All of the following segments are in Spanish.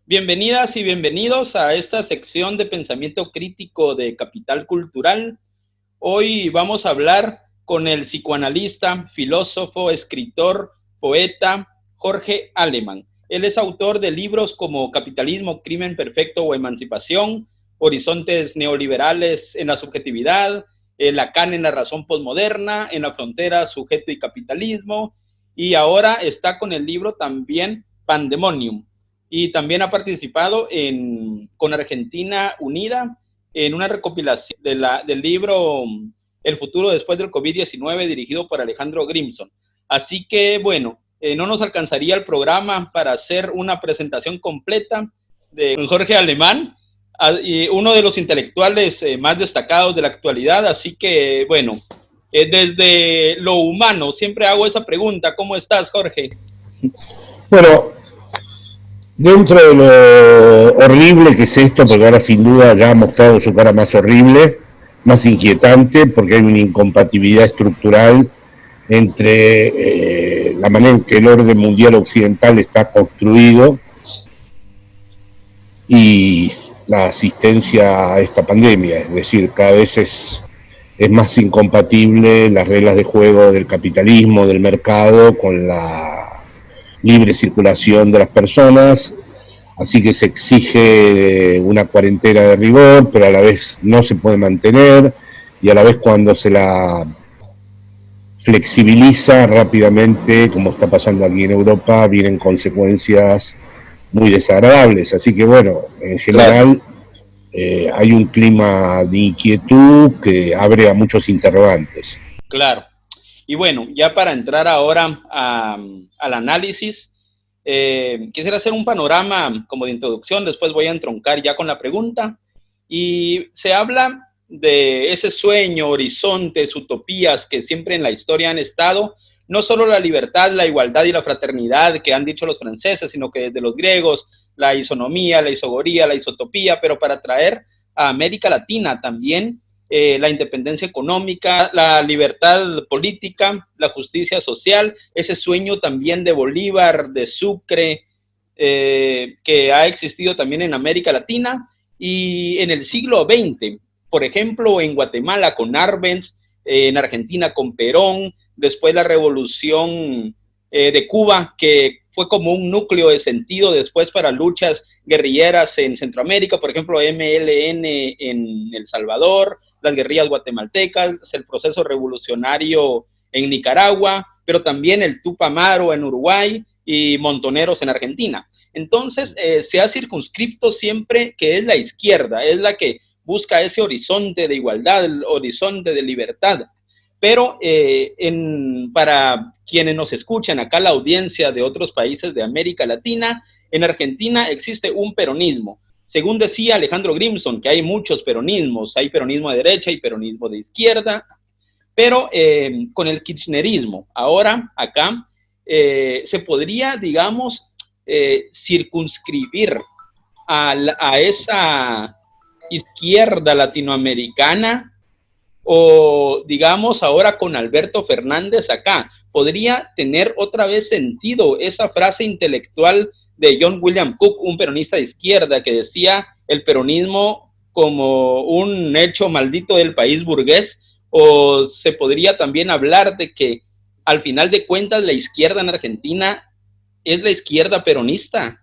Bienvenidas y bienvenidos a esta sección de pensamiento crítico de Capital Cultural. Hoy vamos a hablar con el psicoanalista, filósofo, escritor, poeta Jorge Alemán. Él es autor de libros como Capitalismo, Crimen Perfecto o Emancipación, Horizontes Neoliberales en la Subjetividad, Lacan en la Razón Postmoderna, En la Frontera, Sujeto y Capitalismo, y ahora está con el libro también Pandemonium. Y también ha participado con Argentina Unida en una recopilación del libro El futuro después del COVID-19, dirigido por Alejandro Grimson. Así que, bueno, no nos alcanzaría el programa para hacer una presentación completa de Jorge Alemán, uno de los intelectuales más destacados de la actualidad. Así que, bueno, desde lo humano, siempre hago esa pregunta: ¿cómo estás, Jorge? Bueno, dentro de lo horrible que es esto, porque ahora sin duda ya ha mostrado su cara más horrible, más inquietante, porque hay una incompatibilidad estructural entre la manera en que el orden mundial occidental está construido y la asistencia a esta pandemia. Es decir, cada vez es más incompatible las reglas de juego del capitalismo, del mercado, con la libre circulación de las personas, así que se exige una cuarentena de rigor, pero a la vez no se puede mantener, y a la vez cuando se la flexibiliza rápidamente, como está pasando aquí en Europa, vienen consecuencias muy desagradables. Así que bueno, en general hay un clima de inquietud que abre a muchos interrogantes. Claro. Y bueno, ya para entrar ahora al análisis, quisiera hacer un panorama como de introducción, después voy a entroncar ya con la pregunta. Y se habla de ese sueño, horizontes, utopías que siempre en la historia han estado, no solo la libertad, la igualdad y la fraternidad que han dicho los franceses, sino que desde los griegos, la isonomía, la isogoría, la isotopía, pero para traer a América Latina también la independencia económica, la libertad política, la justicia social, ese sueño también de Bolívar, de Sucre, que ha existido también en América Latina. Y en el siglo XX, por ejemplo, en Guatemala con Arbenz, en Argentina con Perón, después la revolución de Cuba, que fue como un núcleo de sentido después para luchas guerrilleras en Centroamérica, por ejemplo, MLN en El Salvador, las guerrillas guatemaltecas, el proceso revolucionario en Nicaragua, pero también el Tupamaro en Uruguay y Montoneros en Argentina. Entonces, se ha circunscrito siempre que es la izquierda, es la que busca ese horizonte de igualdad, el horizonte de libertad. Pero para quienes nos escuchan acá, la audiencia de otros países de América Latina, en Argentina existe un peronismo. Según decía Alejandro Grimson, que hay muchos peronismos, hay peronismo de derecha y peronismo de izquierda, pero con el kirchnerismo, ahora acá, se podría, digamos, circunscribir a esa izquierda latinoamericana, o digamos ahora con Alberto Fernández acá, podría tener otra vez sentido esa frase intelectual de John William Cook, un peronista de izquierda, que decía el peronismo como un hecho maldito del país burgués. O se podría también hablar de que al final de cuentas la izquierda en Argentina es la izquierda peronista.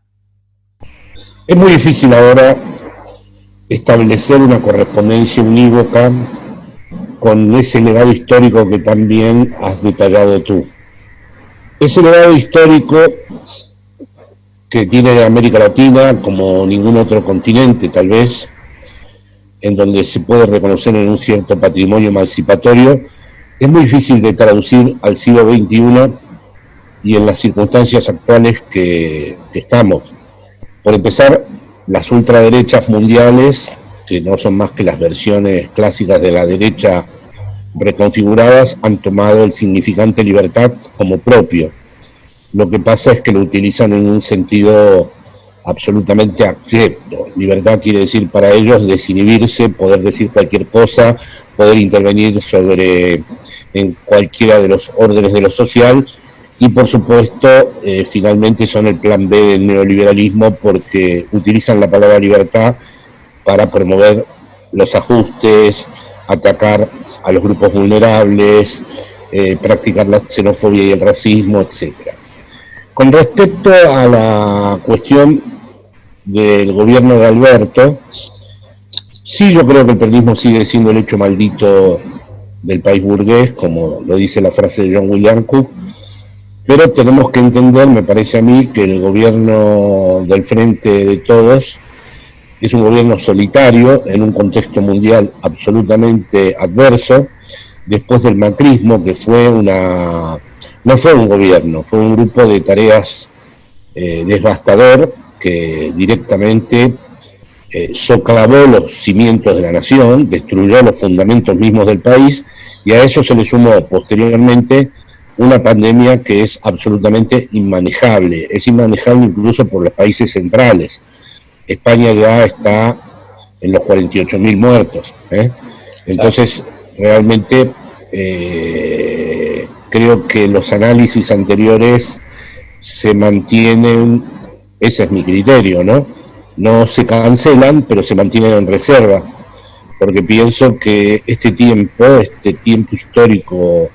Es muy difícil ahora establecer una correspondencia unívoca con ese legado histórico que también has detallado tú. Ese legado histórico que tiene América Latina como ningún otro continente, tal vez, en donde se puede reconocer en un cierto patrimonio emancipatorio, es muy difícil de traducir al siglo XXI y en las circunstancias actuales que estamos. Por empezar, las ultraderechas mundiales que no son más que las versiones clásicas de la derecha reconfiguradas, han tomado el significante libertad como propio. Lo que pasa es que lo utilizan en un sentido absolutamente abyecto. Libertad quiere decir para ellos desinhibirse, poder decir cualquier cosa, poder intervenir en cualquiera de los órdenes de lo social, y por supuesto finalmente son el plan B del neoliberalismo, porque utilizan la palabra libertad para promover los ajustes, atacar a los grupos vulnerables, practicar la xenofobia y el racismo, etcétera. Con respecto a la cuestión del gobierno de Alberto, sí, yo creo que el peronismo sigue siendo el hecho maldito del país burgués, como lo dice la frase de John William Cook, pero tenemos que entender, me parece a mí, que el gobierno del Frente de Todos es un gobierno solitario en un contexto mundial absolutamente adverso, después del macrismo, que no fue un gobierno, fue un grupo de tareas devastador, que directamente socavó los cimientos de la nación, destruyó los fundamentos mismos del país, y a eso se le sumó posteriormente una pandemia que es absolutamente inmanejable. Es inmanejable incluso por los países centrales. España ya está en los 48.000 muertos. Entonces, realmente creo que los análisis anteriores se mantienen, ese es mi criterio, ¿no? No se cancelan, pero se mantienen en reserva, porque pienso que este tiempo histórico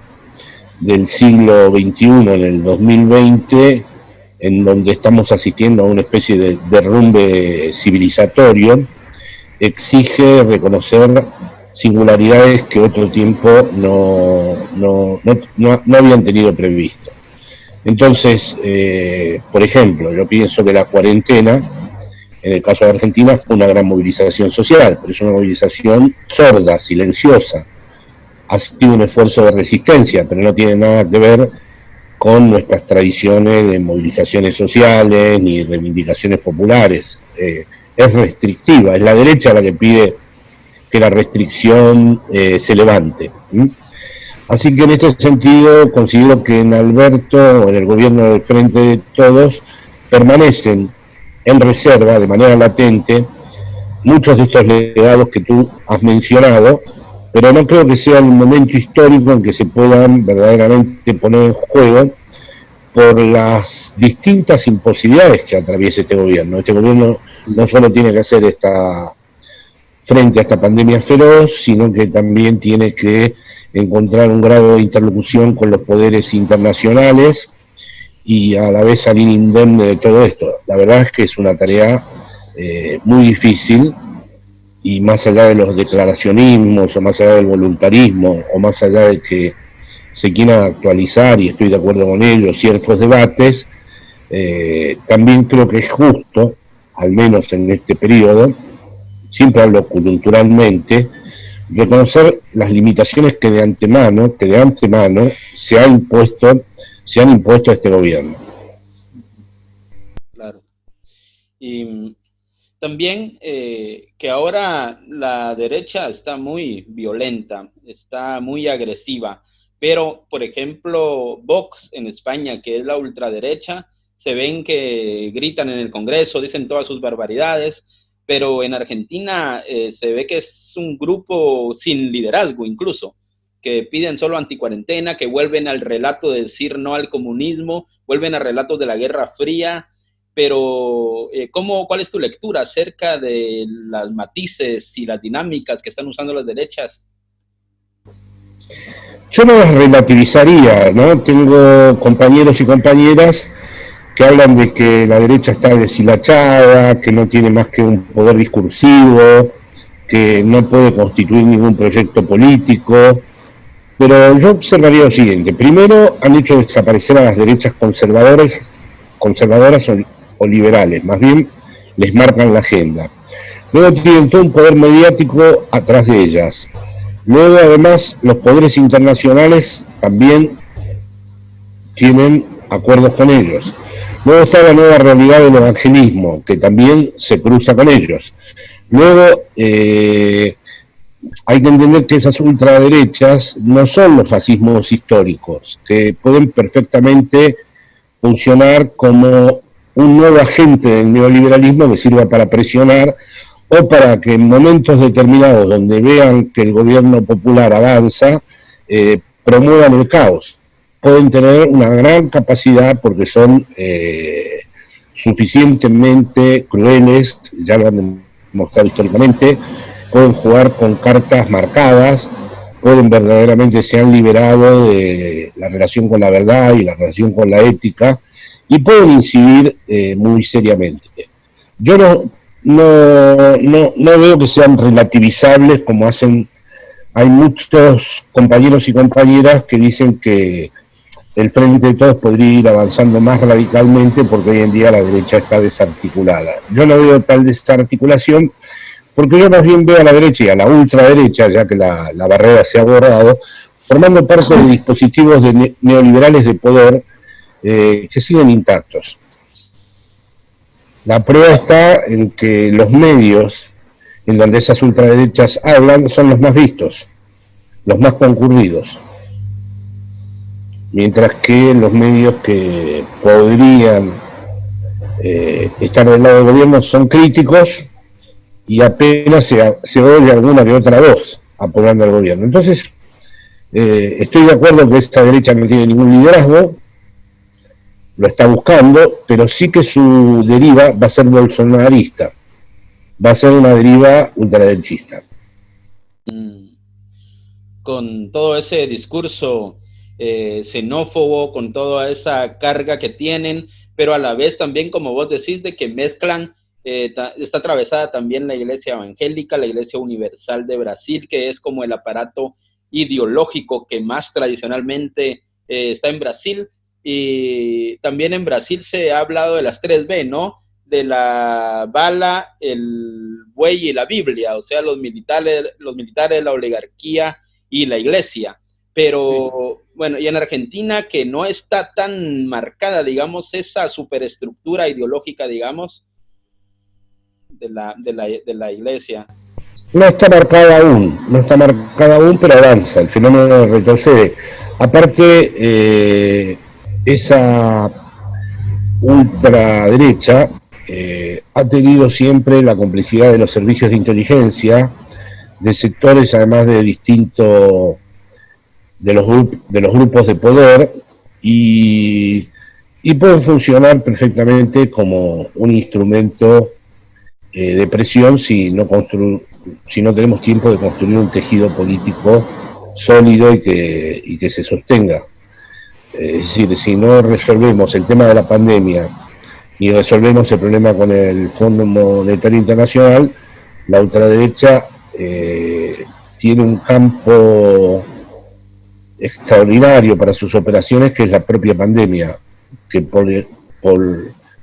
del siglo XXI, en el 2020, en donde estamos asistiendo a una especie de derrumbe civilizatorio, exige reconocer singularidades que otro tiempo no habían tenido previsto. Entonces, por ejemplo, yo pienso que la cuarentena, en el caso de Argentina, fue una gran movilización social, pero es una movilización sorda, silenciosa. Ha sido un esfuerzo de resistencia, pero no tiene nada que ver con nuestras tradiciones de movilizaciones sociales ni reivindicaciones populares. Es restrictiva, es la derecha la que pide que la restricción se levante. Así que en este sentido considero que en Alberto, en el gobierno del Frente de Todos, permanecen en reserva de manera latente muchos de estos legados que tú has mencionado, pero no creo que sea el momento histórico en que se puedan verdaderamente poner en juego por las distintas imposibilidades que atraviesa este gobierno. Este gobierno no solo tiene que hacer frente a esta pandemia feroz, sino que también tiene que encontrar un grado de interlocución con los poderes internacionales y a la vez salir indemne de todo esto. La verdad es que es una tarea muy difícil, y más allá de los declaracionismos, o más allá del voluntarismo, o más allá de que se quieran actualizar, y estoy de acuerdo con ellos, ciertos debates, también creo que es justo, al menos en este periodo, siempre hablo coyunturalmente, reconocer las limitaciones que de antemano se han impuesto a este gobierno. Claro. Y también que ahora la derecha está muy violenta, está muy agresiva, pero por ejemplo Vox en España, que es la ultraderecha, se ven que gritan en el Congreso, dicen todas sus barbaridades, pero en Argentina se ve que es un grupo sin liderazgo incluso, que piden solo anticuarentena, que vuelven al relato de decir no al comunismo, vuelven a relatos de la Guerra Fría. Pero, ¿cuál es tu lectura acerca de las matices y las dinámicas que están usando las derechas? Yo no las relativizaría, ¿no? Tengo compañeros y compañeras que hablan de que la derecha está deshilachada, que no tiene más que un poder discursivo, que no puede constituir ningún proyecto político. Pero yo observaría lo siguiente: primero, han hecho desaparecer a las derechas conservadoras o liberales, más bien les marcan la agenda. Luego tienen todo un poder mediático atrás de ellas. Luego, además, los poderes internacionales también tienen acuerdos con ellos. Luego está la nueva realidad del evangelismo, que también se cruza con ellos. Luego, hay que entender que esas ultraderechas no son los fascismos históricos, que pueden perfectamente funcionar como un nuevo agente del neoliberalismo que sirva para presionar o para que en momentos determinados donde vean que el gobierno popular avanza, promuevan el caos. Pueden tener una gran capacidad porque son suficientemente crueles, ya lo han demostrado históricamente, pueden jugar con cartas marcadas, pueden verdaderamente se han liberado de la relación con la verdad y la relación con la ética y pueden incidir muy seriamente. Yo no veo que sean relativizables como hacen. Hay muchos compañeros y compañeras que dicen que el Frente de Todos podría ir avanzando más radicalmente porque hoy en día la derecha está desarticulada. Yo no veo tal desarticulación porque yo más bien veo a la derecha y a la ultraderecha, ya que la barrera se ha borrado, formando parte de dispositivos neoliberales de poder que siguen intactos. La prueba está en que los medios en donde esas ultraderechas hablan son los más vistos, los más concurridos, mientras que los medios que podrían estar del lado del gobierno son críticos y apenas se oye alguna que otra voz apoyando al gobierno. Entonces, estoy de acuerdo que esta derecha no tiene ningún liderazgo, lo está buscando, pero sí que su deriva va a ser bolsonarista, va a ser una deriva ultraderechista. Con todo ese discurso xenófobo, con toda esa carga que tienen, pero a la vez también, como vos decís, de que mezclan, está atravesada también la Iglesia Evangélica, la Iglesia Universal de Brasil, que es como el aparato ideológico que más tradicionalmente está en Brasil, y también en Brasil se ha hablado de las 3B, ¿no? De la bala, el buey y la Biblia, o sea, los militares, la oligarquía y la iglesia. Pero bueno, y en Argentina, que no está tan marcada, digamos, esa superestructura ideológica, digamos, de la iglesia. No está marcada aún, pero avanza, el fenómeno retrocede. Aparte, esa ultraderecha ha tenido siempre la complicidad de los servicios de inteligencia, de sectores además de distintos de los grupos de poder y pueden funcionar perfectamente como un instrumento de presión si no tenemos tiempo de construir un tejido político sólido y que se sostenga. Es decir, si no resolvemos el tema de la pandemia y resolvemos el problema con el Fondo Monetario Internacional, la ultraderecha tiene un campo extraordinario para sus operaciones, que es la propia pandemia, que por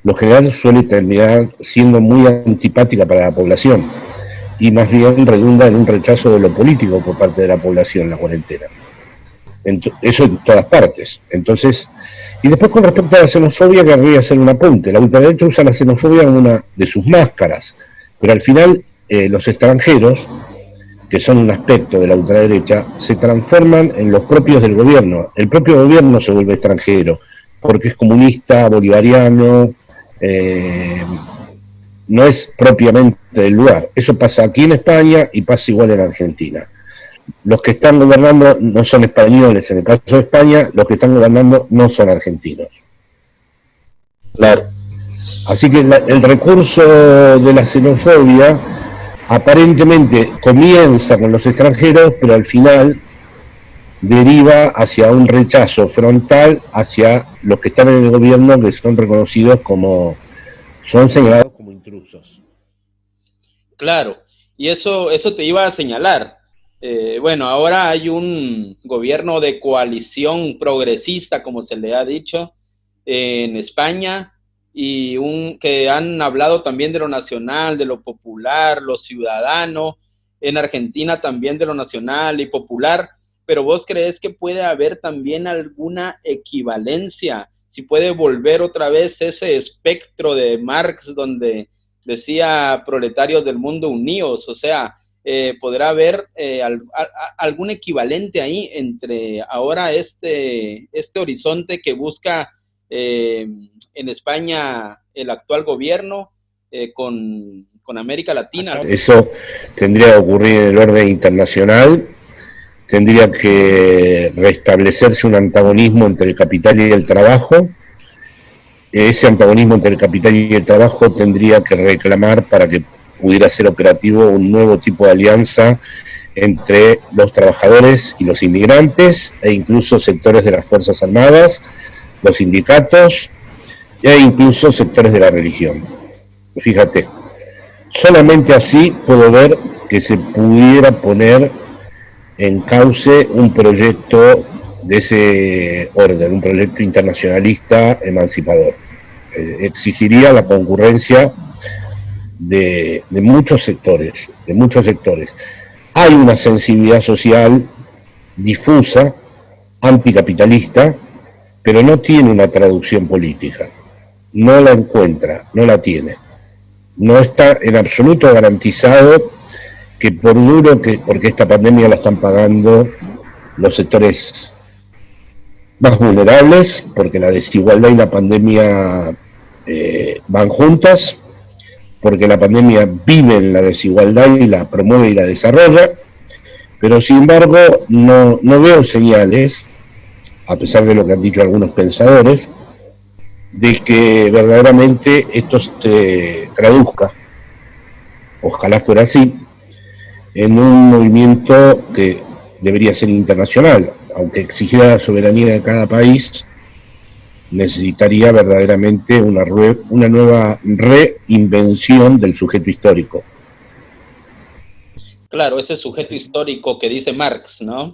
lo general suele terminar siendo muy antipática para la población y más bien redunda en un rechazo de lo político por parte de la población, la cuarentena. Eso en todas partes. Entonces, y después con respecto a la xenofobia, querría hacer un apunte. La ultraderecha usa la xenofobia en una de sus máscaras, pero al final los extranjeros, que son un aspecto de la ultraderecha, se transforman en los propios del gobierno. El propio gobierno se vuelve extranjero, porque es comunista, bolivariano, no es propiamente del lugar. Eso pasa aquí en España y pasa igual en Argentina. Los que están gobernando no son españoles, en el caso de España, los que están gobernando no son argentinos. Claro. Así que el recurso de la xenofobia aparentemente comienza con los extranjeros, pero al final deriva hacia un rechazo frontal hacia los que están en el gobierno, que son reconocidos como, son señalados como intrusos. Claro, y eso te iba a señalar. Bueno, ahora hay un gobierno de coalición progresista, como se le ha dicho, en España, y que han hablado también de lo nacional, de lo popular, lo ciudadano, en Argentina también de lo nacional y popular, pero ¿vos crees que puede haber también alguna equivalencia? Si puede volver otra vez ese espectro de Marx donde decía proletarios del mundo unidos, o sea, podrá haber algún equivalente ahí entre ahora este horizonte que busca en España el actual gobierno con América Latina. Eso tendría que ocurrir en el orden internacional, tendría que restablecerse un antagonismo entre el capital y el trabajo. Ese antagonismo entre el capital y el trabajo tendría que reclamar para que pudiera ser operativo un nuevo tipo de alianza entre los trabajadores y los inmigrantes, e incluso sectores de las Fuerzas Armadas, los sindicatos, e incluso sectores de la religión. Fíjate, solamente así puedo ver que se pudiera poner en cauce un proyecto de ese orden, un proyecto internacionalista emancipador. Exigiría la concurrencia de muchos sectores, Hay una sensibilidad social difusa, anticapitalista, pero no tiene una traducción política. No la encuentra, no la tiene. No está en absoluto garantizado que porque esta pandemia la están pagando los sectores más vulnerables, porque la desigualdad y la pandemia van juntas, porque la pandemia vive en la desigualdad y la promueve y la desarrolla, pero sin embargo no veo señales, a pesar de lo que han dicho algunos pensadores, de que verdaderamente esto se traduzca, ojalá fuera así, en un movimiento que debería ser internacional, aunque exigiera la soberanía de cada país, necesitaría verdaderamente una nueva reinvención del sujeto histórico. Claro, ese sujeto histórico que dice Marx, ¿no?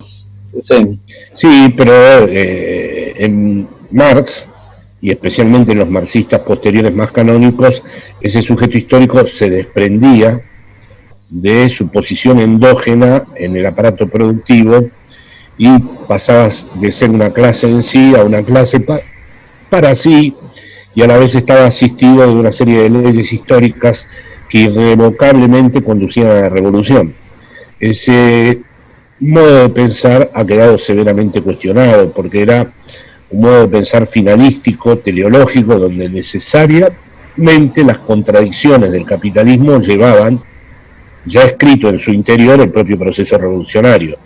Sí, pero en Marx, y especialmente en los marxistas posteriores más canónicos, ese sujeto histórico se desprendía de su posición endógena en el aparato productivo y pasaba de ser una clase en sí a una clase para sí, y a la vez estaba asistido de una serie de leyes históricas que irrevocablemente conducían a la revolución. Ese modo de pensar ha quedado severamente cuestionado, porque era un modo de pensar finalístico, teleológico, donde necesariamente las contradicciones del capitalismo llevaban ya escrito en su interior el propio proceso revolucionario.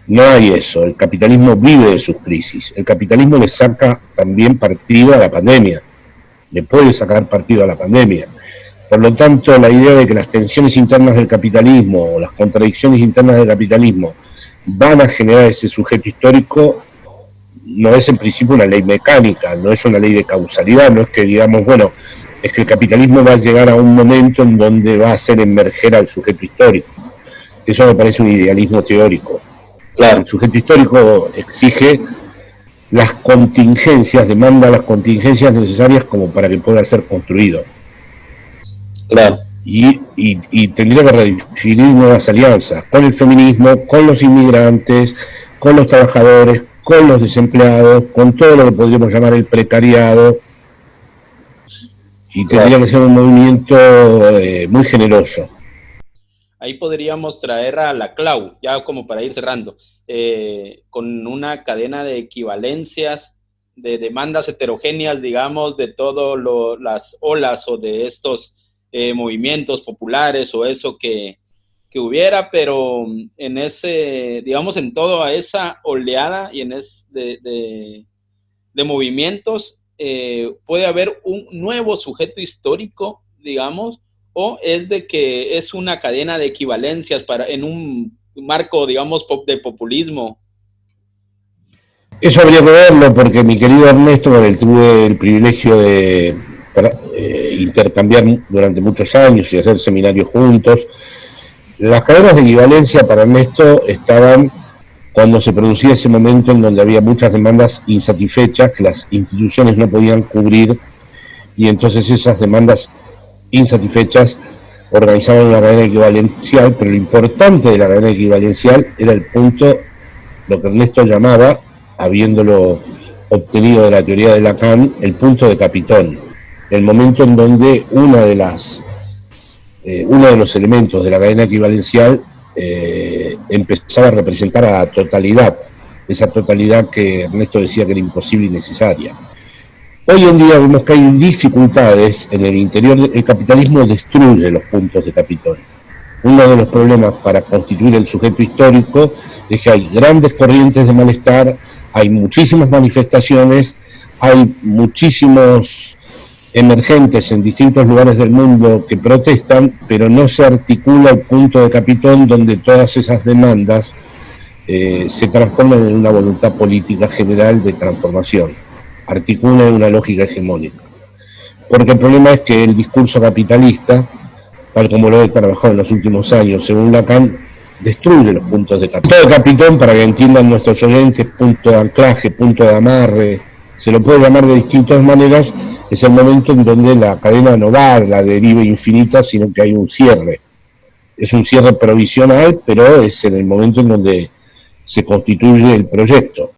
No hay eso, el capitalismo vive de sus crisis, el capitalismo le saca también partido a la pandemia, le puede sacar partido a la pandemia. Por lo tanto, la idea de que las tensiones internas del capitalismo o las contradicciones internas del capitalismo van a generar ese sujeto histórico no es en principio una ley mecánica, no es una ley de causalidad, no es que digamos, bueno, es que el capitalismo va a llegar a un momento en donde va a hacer emerger al sujeto histórico. Eso me parece un idealismo teórico. Claro, el sujeto histórico exige las contingencias, demanda las contingencias necesarias como para que pueda ser construido. Claro. Y tendría que redefinir nuevas alianzas con el feminismo, con los inmigrantes, con los trabajadores, con los desempleados, con todo lo que podríamos llamar el precariado, y tendría que ser un movimiento muy generoso. Ahí podríamos traer a la Clau, ya como para ir cerrando, con una cadena de equivalencias, de demandas heterogéneas, digamos, de todas las olas o de estos movimientos populares o eso que hubiera, pero en ese, digamos, en toda esa oleada y en de movimientos, puede haber un nuevo sujeto histórico, digamos, o es de que es una cadena de equivalencias en un marco, digamos, de populismo. Eso habría que verlo, porque mi querido Ernesto, con el tuve el privilegio de intercambiar durante muchos años y hacer seminarios juntos. Las cadenas de equivalencia para Ernesto estaban cuando se producía ese momento en donde había muchas demandas insatisfechas que las instituciones no podían cubrir, y entonces esas demandas insatisfechas organizaban una cadena equivalencial, pero lo importante de la cadena equivalencial era el punto, lo que Ernesto llamaba, habiéndolo obtenido de la teoría de Lacan, el punto de Capitón, el momento en donde una de las uno de los elementos de la cadena equivalencial empezaba a representar a la totalidad, esa totalidad que Ernesto decía que era imposible y necesaria. Hoy en día vemos que hay dificultades en el interior. El capitalismo destruye los puntos de Capitol. Uno de los problemas para constituir el sujeto histórico es que hay grandes corrientes de malestar, hay muchísimas manifestaciones, hay muchísimos emergentes en distintos lugares del mundo que protestan, pero no se articula el punto de Capitol donde todas esas demandas se transforman en una voluntad política general de transformación, articula en una lógica hegemónica. Porque el problema es que el discurso capitalista, tal como lo he trabajado en los últimos años, según Lacan, destruye los puntos de Capitol. Todo Capitol, para que entiendan nuestros oyentes, punto de anclaje, punto de amarre, se lo puede llamar de distintas maneras, es el momento en donde la cadena no va a la deriva infinita, sino que hay un cierre. Es un cierre provisional, pero es en el momento en donde se constituye el proyecto.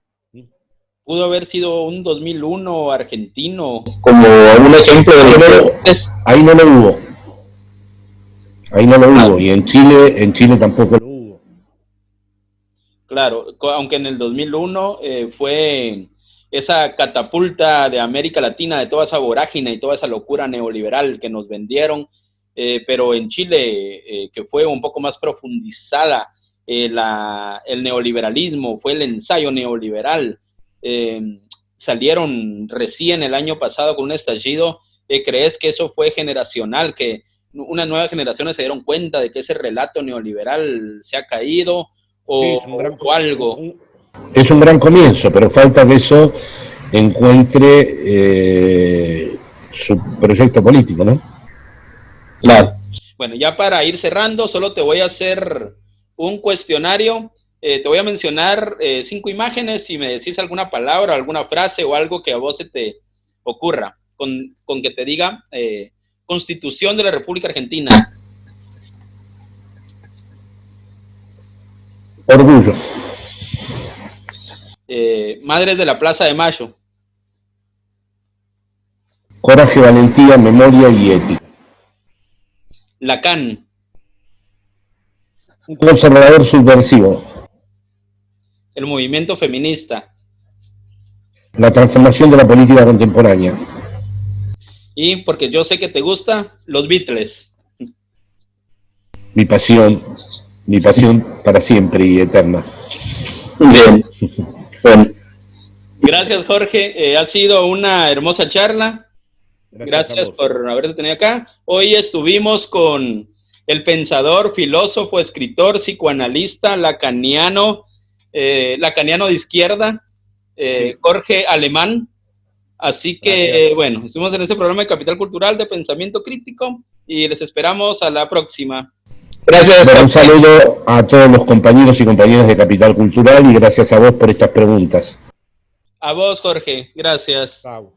Pudo haber sido un 2001 argentino. Como un ejemplo de ahí no lo hubo. Ahí no lo hubo. Y en Chile tampoco lo hubo. Claro, aunque en el 2001 fue esa catapulta de América Latina, de toda esa vorágine y toda esa locura neoliberal que nos vendieron, pero en Chile, que fue un poco más profundizada el neoliberalismo, fue el ensayo neoliberal, salieron recién el año pasado con un estallido. ¿Crees que eso fue generacional, que unas nuevas generaciones se dieron cuenta de que ese relato neoliberal se ha caído o algo? Es un gran comienzo, pero falta que eso encuentre su proyecto político, ¿no? Claro. Bueno, ya para ir cerrando, solo te voy a hacer un cuestionario. Te voy a mencionar 5 imágenes y me decís alguna palabra, alguna frase o algo que a vos se te ocurra, con que te diga Constitución de la República Argentina. Orgullo. Madres de la Plaza de Mayo. Coraje, valentía, memoria y ética. Lacan. Un conservador subversivo. El movimiento feminista. La transformación de la política contemporánea. Y porque yo sé que te gusta, los Beatles. Mi pasión para siempre y eterna. Bien. Bueno. Gracias, Jorge. Ha sido una hermosa charla. Gracias por haberte tenido acá. Hoy estuvimos con el pensador, filósofo, escritor, psicoanalista, lacaniano de izquierda, Jorge Alemán. Así que, bueno, estuvimos en este programa de Capital Cultural de Pensamiento Crítico y les esperamos a la próxima. Gracias. Un saludo a todos los compañeros y compañeras de Capital Cultural y gracias a vos por estas preguntas. A vos, Jorge. Gracias. Chao.